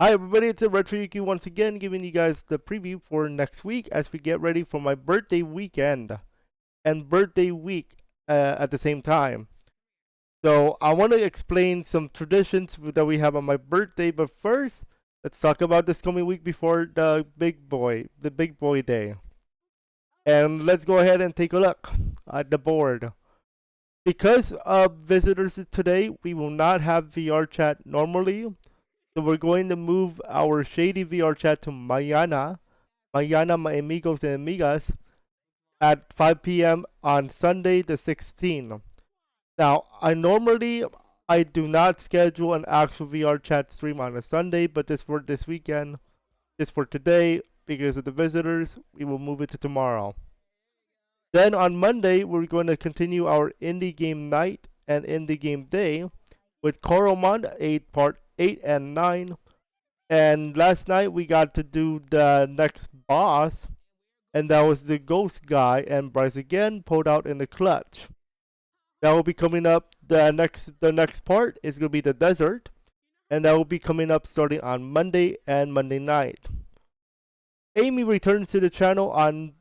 Hi everybody, it's RetroYuuki once again giving you guys the preview for next week as we get ready for my birthday weekend and birthday week at the same time. So I want to explain some traditions that we have on my birthday, but first, let's talk about this coming week before the big boy day. And let's go ahead and take a look at the board. Because of visitors today, we will not have VR chat normally. So we're going to move our shady VR chat to mañana, my amigos and amigas, at 5 p.m. on Sunday the 16th. Now, I do not schedule an actual VR chat stream on a Sunday, but just for this weekend, just for today, because of the visitors, we will move it to tomorrow. Then on Monday, we're going to continue our indie game night and indie game day with Koromon 8 part 8 and 9. And last night we got to do the next boss, and that was the ghost guy, and Bryce again pulled out in the clutch. That will be coming up. The next part is gonna be the desert, and that will be coming up starting on Monday and Monday night. Amy returns to the channel on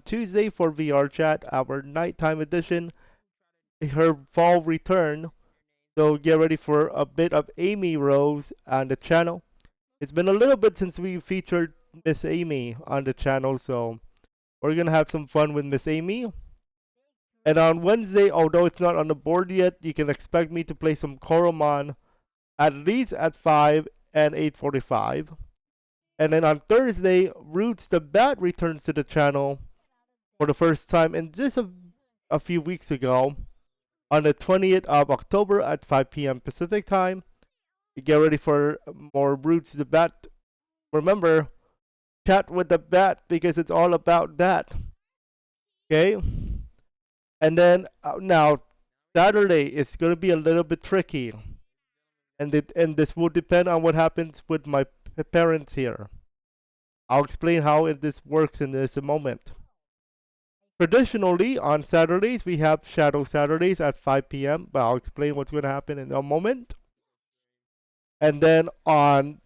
Tuesday for VR chat, our nighttime edition, her fall return. So get ready for a bit of Amy Rose on the channel. It's been a little bit since we featured Miss Amy on the channel, so we're gonna have some fun with Miss Amy. And on Wednesday, although it's not on the board yet, you can expect me to play some Koromon at least at 5 and 8:45. And then on Thursday, Roots the Bat returns to the channel for the first time in just a few weeks ago on the 20th of October at 5 p.m. Pacific time. You get ready for more Roots the Bat. Remember, chat with the bat because it's all about that. Okay? And then now Saturday is going to be a little bit tricky. And this will depend on what happens with my parents here. I'll explain how this works in this moment. Traditionally, on Saturdays, we have Shadow Saturdays at 5 p.m., but I'll explain what's going to happen in a moment. And then on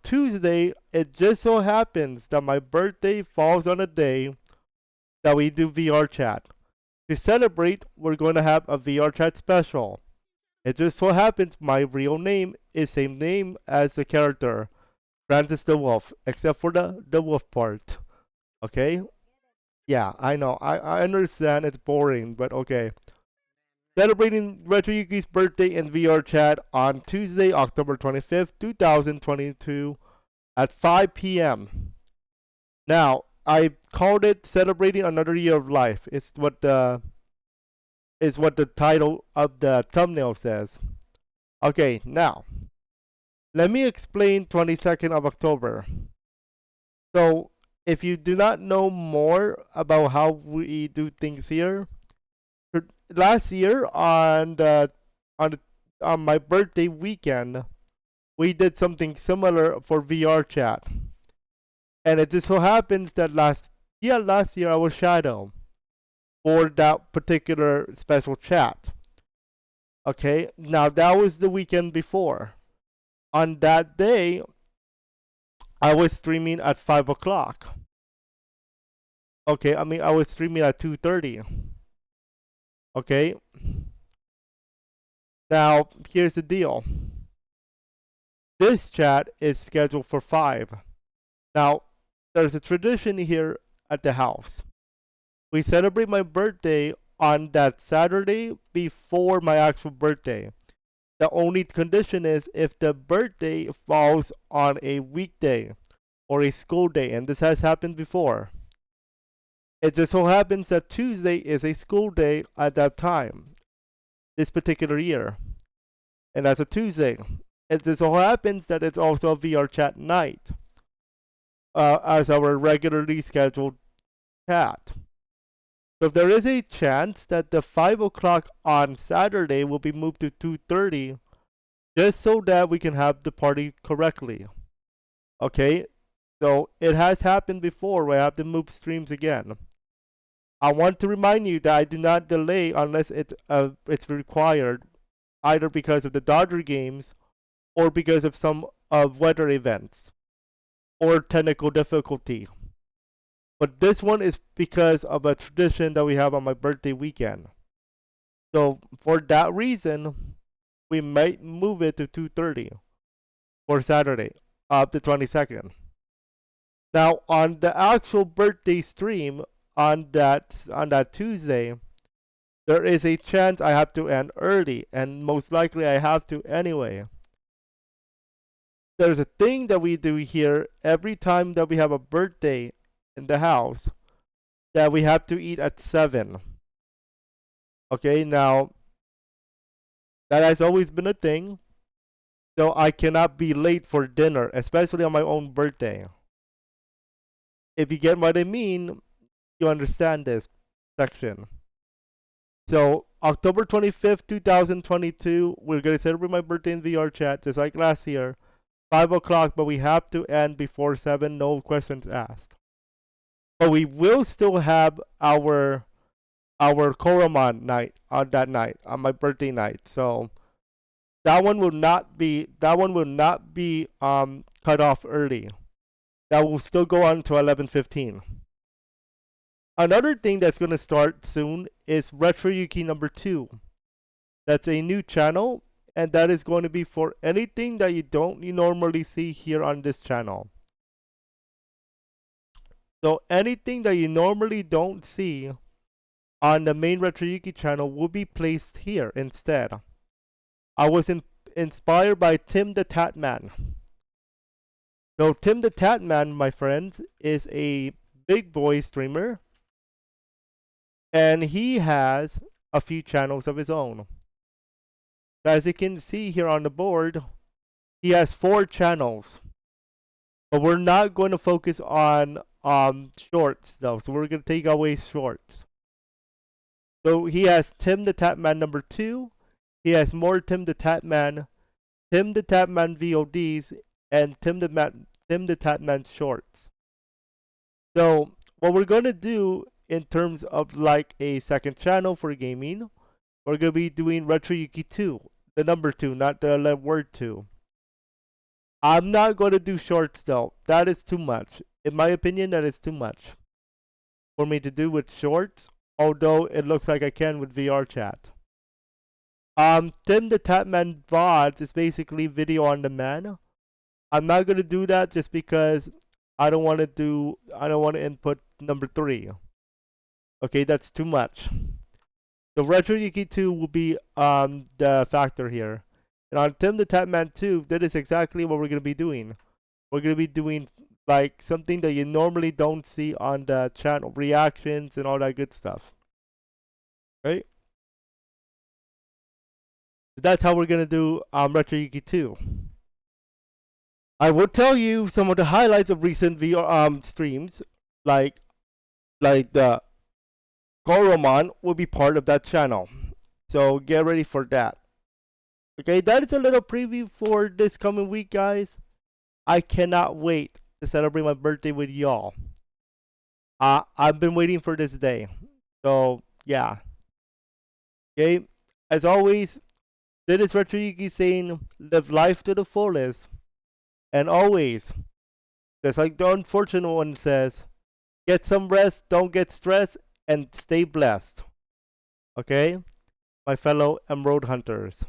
Tuesday, it just so happens that my birthday falls on a day that we do VR chat. To celebrate, we're going to have a VR chat special. It just so happens my real name is same name as the character, Francis the Wolf, except for the wolf part. Okay? Yeah, I know. I understand it's boring, but okay. Celebrating RetroYuuki's birthday in VR chat on Tuesday, October 25th, 2022 at 5 p.m. Now, I called it Celebrating Another Year of Life. Is what the title of the thumbnail says. Okay, now let me explain 22nd of October. So, if you do not know more about how we do things here, last year on on my birthday weekend, we did something similar for VR chat, and it just so happens that last year I was Shadow for that particular special chat. Okay, now that was the weekend before. On that day, I was streaming at 5 o'clock. Okay, I was streaming at 2:30. Okay, now here's the deal. This chat is scheduled for 5. Now, there's a tradition here at the house. We celebrate my birthday on that Saturday before my actual birthday. The only condition is if the birthday falls on a weekday or a school day, and this has happened before. It just so happens that Tuesday is a school day at that time, this particular year, and that's a Tuesday. It just so happens that it's also a VR chat night, as our regularly scheduled chat. So if there is a chance that the 5 o'clock on Saturday will be moved to 2:30, just so that we can have the party correctly. Okay, so it has happened before where I have to move streams again. I want to remind you that I do not delay unless it's required, either because of the Dodger games or because of some of weather events or technical difficulty. But this one is because of a tradition that we have on my birthday weekend. So for that reason, we might move it to 2:30 for Saturday, up the 22nd. Now on the actual birthday stream on that Tuesday, there is a chance I have to end early, and most likely I have to anyway. There's a thing that we do here every time that we have a birthday in the house that we have to eat at 7. Okay, now that has always been a thing, so I cannot be late for dinner, especially on my own birthday. If you get what I mean, you understand this section. So, October 25th, 2022, we're going to celebrate my birthday in VR chat, just like last year. 5 o'clock, but we have to end before 7, no questions asked. But we will still have our Koromon night on that night, on my birthday night. So that one will not be cut off early. That will still go on to 11:15. Another thing that's going to start soon is RetroYuuki number 2. That's a new channel, and that is going to be for anything that you normally see here on this channel. So anything that you normally don't see on the main RetroYuuki channel will be placed here instead. I was inspired by Tim the Tatman. So Tim the Tatman, my friends, is a big boy streamer, and he has a few channels of his own. As you can see here on the board, he has 4 channels. But we're not going to focus on shorts though, so we're going to take away shorts. So he has Tim the Tatman number 2. He has more Tim the Tatman VODs, and Tim the Tatman shorts. So what we're gonna do in terms of like a second channel for gaming, we're gonna be doing RetroYuuki 2, the number 2, not the word 2. I'm not gonna do shorts though. That is too much. In my opinion, that is too much for me to do with shorts, although it looks like I can with VR chat. Tim the Tatman VODs is basically video on demand. I'm not gonna do that just because I don't want to input number 3. Okay, that's too much. The RetroYuuki 2 will be the factor here. And on Tim the Tatman 2, that is exactly what we're gonna be doing. We're gonna be doing like something that you normally don't see on the channel, reactions and all that good stuff. Right? That's how we're gonna do RetroYuuki 2. I will tell you some of the highlights of recent VR streams, like the Goromon will be part of that channel. So get ready for that. Okay, that is a little preview for this coming week, guys. I cannot wait to celebrate my birthday with y'all. I've been waiting for this day. So yeah. Okay, as always, this is RetroYuuki saying, live life to the fullest. And always, just like the unfortunate one says, get some rest, don't get stressed, and stay blessed. Okay? My fellow Emerald Hunters.